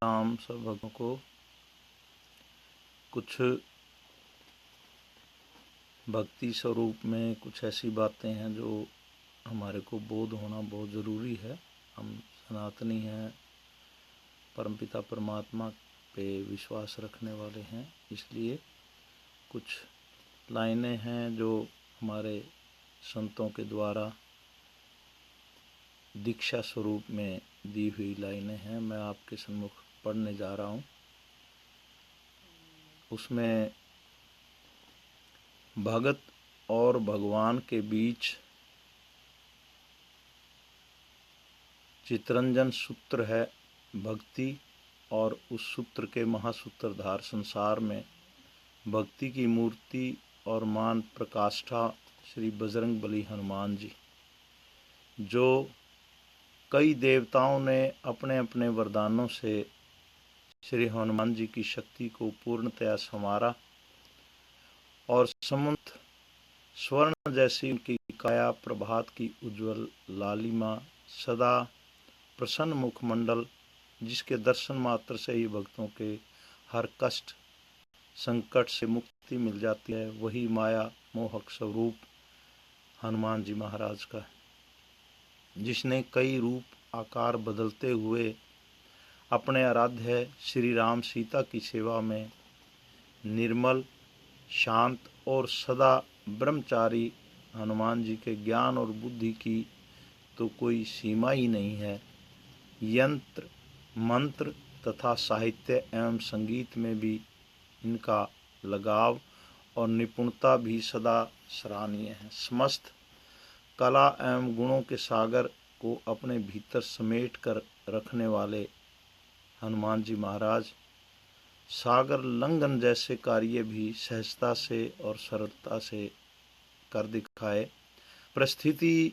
राम सब भक्तों को कुछ भक्ति स्वरूप में कुछ ऐसी बातें हैं जो हमारे को बोध होना बहुत ज़रूरी है। हम सनातनी हैं, परमपिता परमात्मा पे विश्वास रखने वाले हैं, इसलिए कुछ लाइनें हैं जो हमारे संतों के द्वारा दीक्षा स्वरूप में दी हुई लाइनें हैं। मैं आपके सम्मुख पढ़ने जा रहा हूँ। उसमें भगत और भगवान के बीच चितरंजन सूत्र है भक्ति, और उस सूत्र के महासूत्रधार संसार में भक्ति की मूर्ति और मान प्रकाष्ठा श्री बजरंग बली हनुमान जी, जो कई देवताओं ने अपने अपने वरदानों से श्री हनुमान जी की शक्ति को पूर्णतया संवारा और समुद्र स्वर्ण जैसी उनकी काया, प्रभात की उज्जवल लालिमा, सदा प्रसन्न मुखमंडल, जिसके दर्शन मात्र से ही भक्तों के हर कष्ट संकट से मुक्ति मिल जाती है, वही माया मोहक स्वरूप हनुमान जी महाराज का है, जिसने कई रूप आकार बदलते हुए अपने आराध्य श्री राम सीता की सेवा में निर्मल, शांत और सदा ब्रह्मचारी हनुमान जी के ज्ञान और बुद्धि की तो कोई सीमा ही नहीं है। यंत्र, मंत्र तथा साहित्य एवं संगीत में भी इनका लगाव और निपुणता भी सदा सराहनीय है। समस्त कला एवं गुणों के सागर को अपने भीतर समेट कर रखने वाले हनुमान जी महाराज सागर लंघन जैसे कार्य भी सहजता से और सरलता से कर दिखाए। परिस्थिति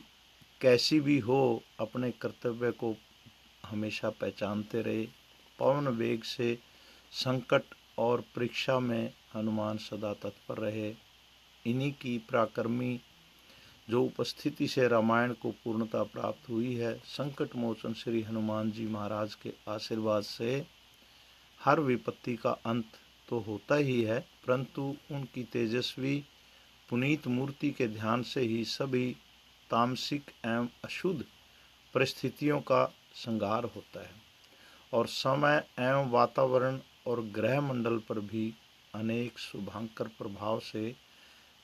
कैसी भी हो, अपने कर्तव्य को हमेशा पहचानते रहे। पवन वेग से संकट और परीक्षा में हनुमान सदा तत्पर रहे। इन्हीं की पराक्रमी जो उपस्थिति से रामायण को पूर्णता प्राप्त हुई है। संकट मोचन श्री हनुमान जी महाराज के आशीर्वाद से हर विपत्ति का अंत तो होता ही है, परंतु उनकी तेजस्वी पुनीत मूर्ति के ध्यान से ही सभी तामसिक एवं अशुद्ध परिस्थितियों का संहार होता है और समय एवं वातावरण और ग्रह मंडल पर भी अनेक शुभांकर प्रभाव से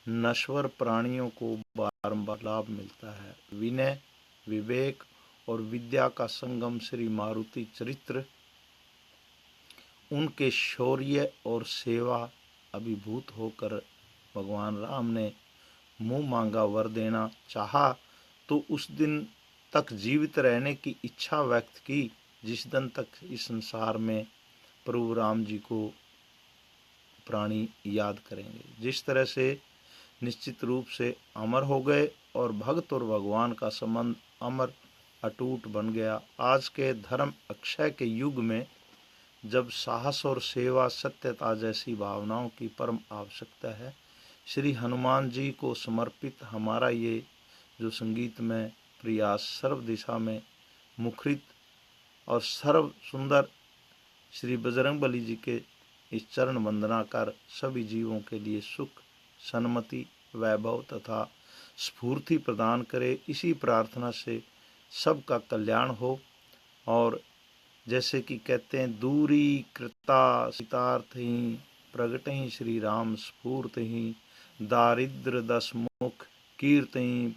नश्वर प्राणियों को बारंबार लाभ मिलता है। विनय, विवेक और विद्या का संगम श्री मारुति चरित्र, उनके शौर्य और सेवा अभिभूत होकर भगवान राम ने मुंह मांगा वर देना चाहा तो उस दिन तक जीवित रहने की इच्छा व्यक्त की जिस दिन तक इस संसार में प्रभु राम जी को प्राणी याद करेंगे। जिस तरह से निश्चित रूप से अमर हो गए और भक्त और भगवान का संबंध अमर अटूट बन गया। आज के धर्म अक्षय के युग में जब साहस और सेवा, सत्यता जैसी भावनाओं की परम आवश्यकता है, श्री हनुमान जी को समर्पित हमारा ये जो संगीत में प्रयास सर्व दिशा में मुखरित और सर्व सुंदर श्री बजरंगबली जी के इस चरण वंदना कर सभी जीवों के लिए सुख, सन्मति, वैभव तथा स्फूर्ति प्रदान करे। इसी प्रार्थना से सबका कल्याण हो। और जैसे कि कहते हैं, दूरी कृता सितार्थ ही प्रगट ही श्री राम स्फूर्त ही, दारिद्र दस मुख कीर्त ही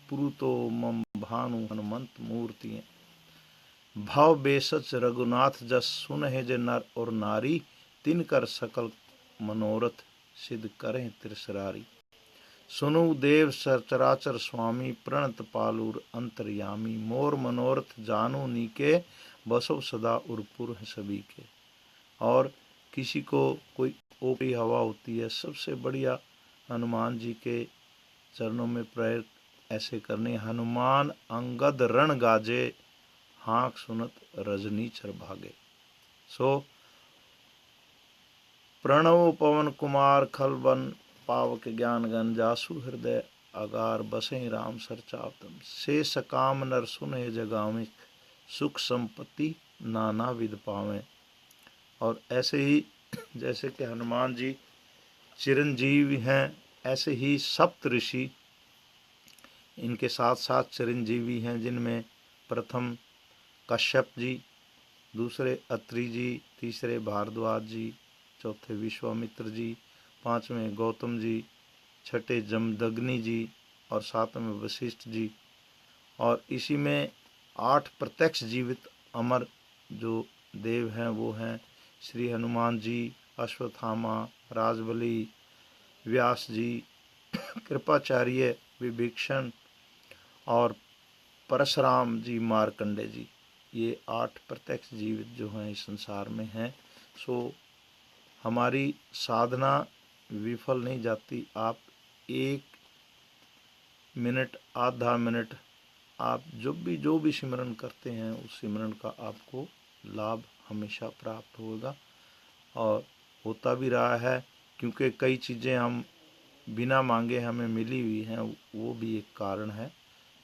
पुरुतो मम भानु हनुमंत मूर्ति। भव बेसच रघुनाथ जस सुन है जे नर और नारी, तिन कर सकल मनोरथ सिद्ध करें त्रिसरारी। सुनु देव सचराचर स्वामी, प्रणत पालूर अंतर्यामी, मोर मनोरथ जानू नीके, बसो सदा उर्पुर है सभी के। और किसी को कोई ऊपरी हवा होती है, सबसे बढ़िया हनुमान जी के चरणों में प्रयर ऐसे करने। हनुमान अंगद रण गाजे, हाँक सुनत रजनी चर भागे। सो प्रणव पवन कुमार खलबन, पावक ज्ञान गण जासु हृदय अगार, बसे राम सरचावतम, से सकाम नर सुने जगावे, सुख संपत्ति नाना विध पावे। और ऐसे ही जैसे कि हनुमान जी चिरंजीवी हैं, ऐसे ही सप्त ऋषि इनके साथ साथ चिरंजीवी हैं, जिनमें प्रथम कश्यप जी, दूसरे अत्रि जी, तीसरे भारद्वाज जी, चौथे विश्वामित्र जी, पांचवें गौतम जी, छठे जमदग्नि जी और सातवें वशिष्ठ जी। और इसी में 8 प्रत्यक्ष जीवित अमर जो देव हैं वो हैं श्री हनुमान जी, अश्वत्थामा, राजबली, व्यास जी, कृपाचार्य, विभीषण और परशुराम जी, मार्कंडे जी। ये 8 प्रत्यक्ष जीवित जो हैं इस संसार में हैं। सो हमारी साधना विफल नहीं जाती। आप 1 मिनट, आधा मिनट आप जो भी सिमरन करते हैं उस सिमरन का आपको लाभ हमेशा प्राप्त होगा और होता भी रहा है, क्योंकि कई चीज़ें हम बिना मांगे हमें मिली हुई हैं। वो भी एक कारण है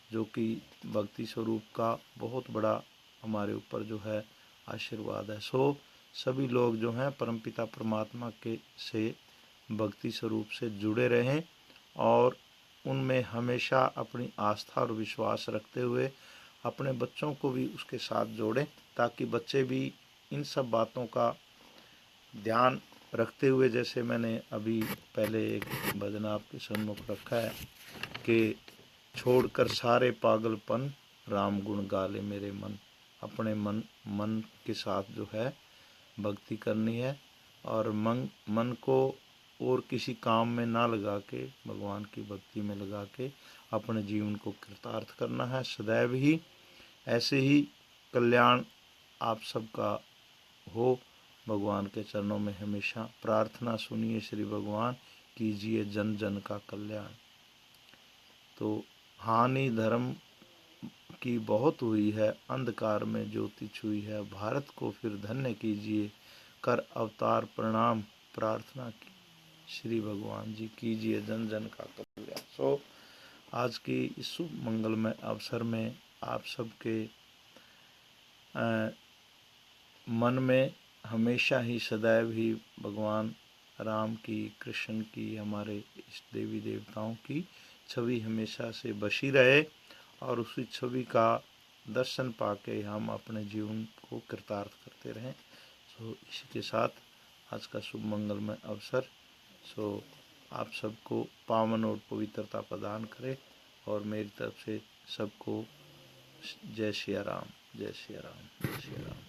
जो कि भक्ति स्वरूप का बहुत बड़ा हमारे ऊपर जो है आशीर्वाद है। सो सभी लोग जो हैं परमपिता परमात्मा के से भक्ति स्वरूप से जुड़े रहें और उनमें हमेशा अपनी आस्था और विश्वास रखते हुए अपने बच्चों को भी उसके साथ जोड़ें, ताकि बच्चे भी इन सब बातों का ध्यान रखते हुए, जैसे मैंने अभी पहले एक भजन आपके सम्मुख रखा है कि छोड़कर सारे पागलपन राम गुण गाले मेरे मन, अपने मन के साथ जो है भक्ति करनी है और मन को और किसी काम में ना लगा के भगवान की भक्ति में लगा के अपने जीवन को कृतार्थ करना है सदैव ही। ऐसे ही कल्याण आप सबका हो। भगवान के चरणों में हमेशा प्रार्थना सुनिए श्री भगवान, कीजिए जन जन का कल्याण। तो हानि धर्म की बहुत हुई है, अंधकार में ज्योति छुई है, भारत को फिर धन्य कीजिए, कर अवतार प्रणाम प्रार्थना की श्री भगवान जी, कीजिए जन जन का कल्याण। सो आज की इस शुभ मंगलमय अवसर में आप सबके मन में हमेशा ही सदैव ही भगवान राम की, कृष्ण की, हमारे इष्ट देवी देवताओं की छवि हमेशा से बसी रहे और उसी छवि का दर्शन पाके हम अपने जीवन को कृतार्थ करते रहें। सो इसी के साथ आज का शुभ मंगलमय अवसर आप सबको पावन और पवित्रता प्रदान करे और मेरी तरफ से सबको जय सिया राम, जय सिया राम, जय सिया राम।